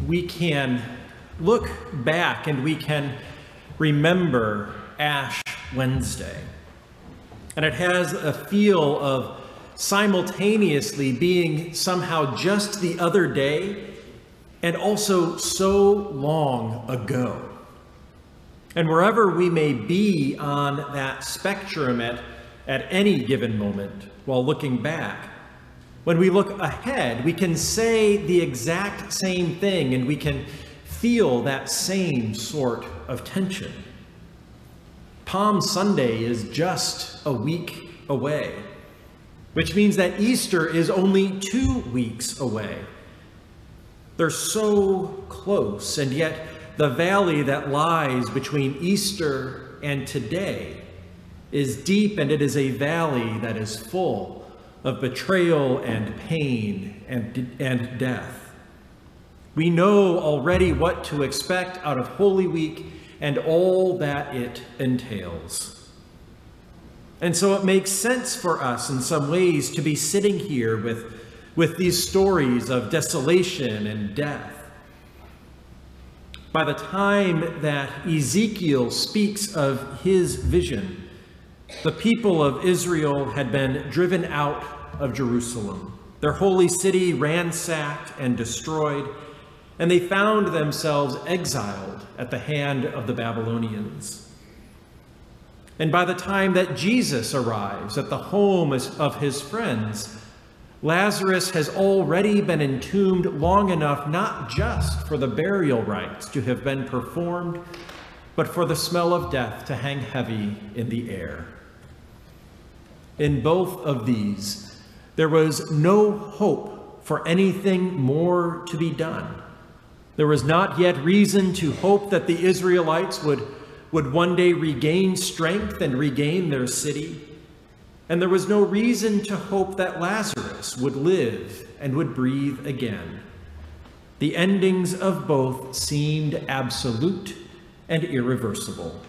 we can look back and we can remember Ash Wednesday. And it has a feel of simultaneously being somehow just the other day and also so long ago. And wherever we may be on that spectrum at any given moment while looking back, when we look ahead, we can say the exact same thing and we can feel that same sort of tension. Palm Sunday is just a week away, which means that Easter is only 2 weeks away. They're so close, and yet the valley that lies between Easter and today is deep, and it is a valley that is full of betrayal and pain and death. We know already what to expect out of Holy Week and all that it entails. And so it makes sense for us in some ways to be sitting here with these stories of desolation and death. By the time that Ezekiel speaks of his vision, the people of Israel had been driven out of Jerusalem, their holy city ransacked and destroyed, and they found themselves exiled at the hand of the Babylonians. And by the time that Jesus arrives at the home of his friends, Lazarus has already been entombed long enough not just for the burial rites to have been performed, but for the smell of death to hang heavy in the air. In both of these, there was no hope for anything more to be done. There was not yet reason to hope that the Israelites would one day regain strength and regain their city. And there was no reason to hope that Lazarus would live and would breathe again. The endings of both seemed absolute and irreversible.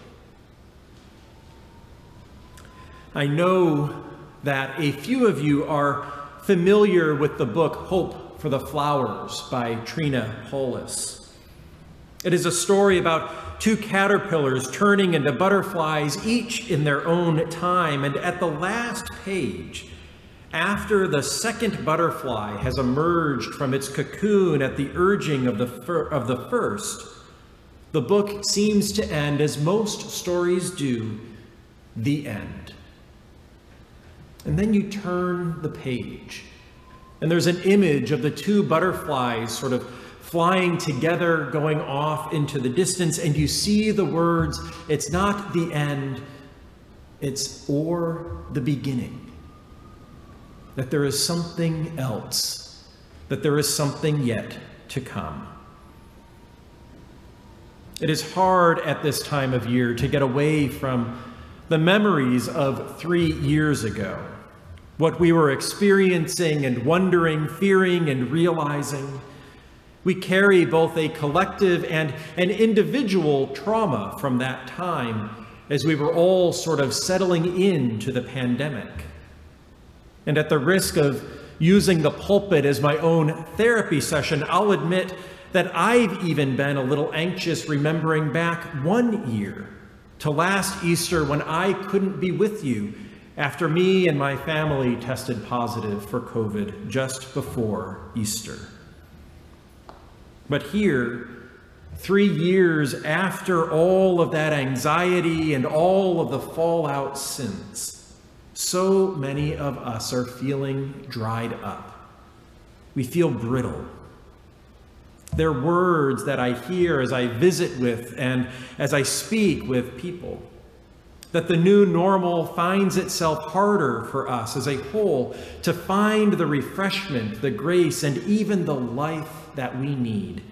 I know that a few of you are familiar with the book Hope for the Flowers by Trina Paulus. It is a story about 2 caterpillars turning into butterflies, each in their own time. And at the last page, after the second butterfly has emerged from its cocoon at the urging of the first, the book seems to end as most stories do, the end. And then you turn the page, and there's an image of the 2 butterflies sort of flying together, going off into the distance, and you see the words, it's not the end, it's or the beginning. That there is something else, that there is something yet to come. It is hard at this time of year to get away from the memories of 3 years ago, what we were experiencing and wondering, fearing and realizing. We carry both a collective and an individual trauma from that time as we were all sort of settling into the pandemic. And at the risk of using the pulpit as my own therapy session, I'll admit that I've even been a little anxious remembering back 1 year to last Easter when I couldn't be with you after me and my family tested positive for COVID just before Easter. But here, 3 years after all of that anxiety and all of the fallout since, so many of us are feeling dried up. We feel brittle. They're words that I hear as I visit with and as I speak with people, that the new normal finds itself harder for us as a whole to find the refreshment, the grace, and even the life that we need.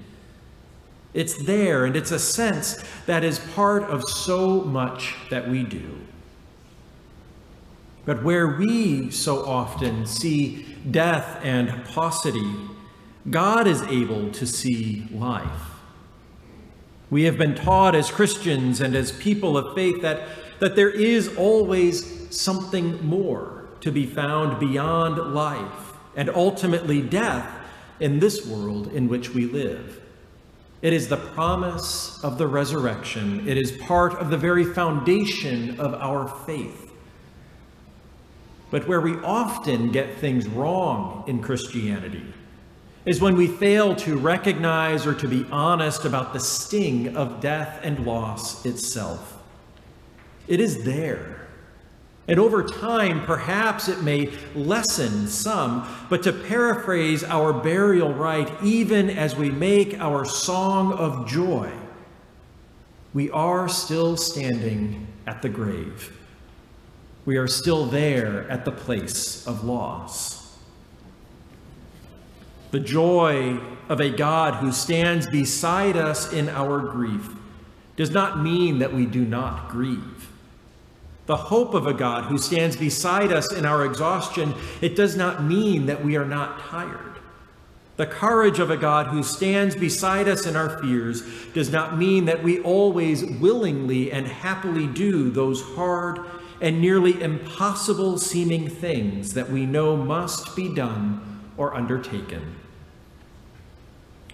It's there, and it's a sense that is part of so much that we do. But where we so often see death and paucity, God is able to see life. We have been taught as Christians and as people of faith that there is always something more to be found beyond life and ultimately death in this world in which we live. It is the promise of the resurrection. It is part of the very foundation of our faith. But where we often get things wrong in Christianity is when we fail to recognize or to be honest about the sting of death and loss itself. It is there. And over time, perhaps it may lessen some, but to paraphrase our burial rite, even as we make our song of joy, we are still standing at the grave. We are still there at the place of loss. The joy of a God who stands beside us in our grief does not mean that we do not grieve. The hope of a God who stands beside us in our exhaustion, it does not mean that we are not tired. The courage of a God who stands beside us in our fears does not mean that we always willingly and happily do those hard and nearly impossible seeming things that we know must be done or undertaken.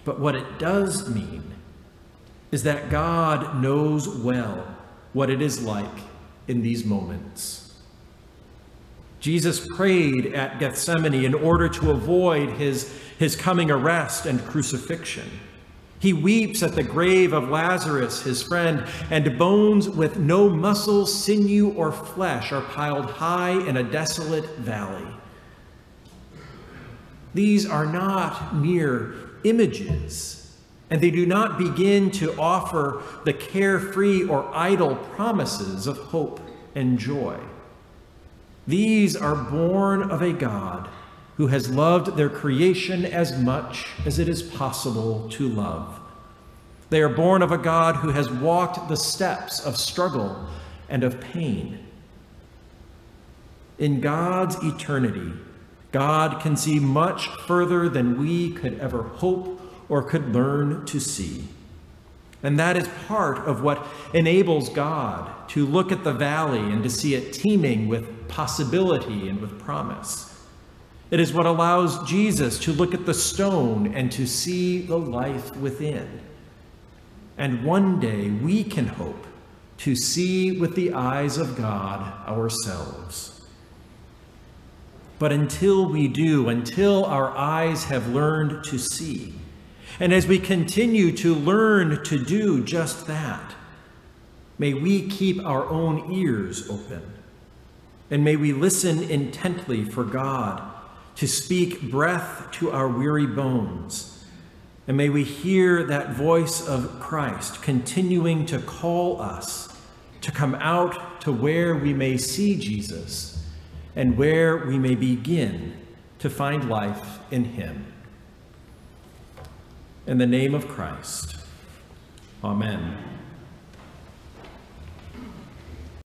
But what it does mean is that God knows well what it is like in these moments. Jesus prayed at Gethsemane in order to avoid his coming arrest and crucifixion. He weeps at the grave of Lazarus, his friend, and bones with no muscle, sinew, or flesh are piled high in a desolate valley. These are not mere images, and they do not begin to offer the carefree or idle promises of hope and joy. These are born of a God who has loved their creation as much as it is possible to love. They are born of a God who has walked the steps of struggle and of pain. In God's eternity, God can see much further than we could ever hope or could learn to see. And that is part of what enables God to look at the valley and to see it teeming with possibility and with promise. It is what allows Jesus to look at the stone and to see the life within. And one day we can hope to see with the eyes of God ourselves. But until we do, until our eyes have learned to see, and as we continue to learn to do just that, may we keep our own ears open, and may we listen intently for God to speak breath to our weary bones, and may we hear that voice of Christ continuing to call us to come out to where we may see Jesus and where we may begin to find life in him. In the name of Christ, amen.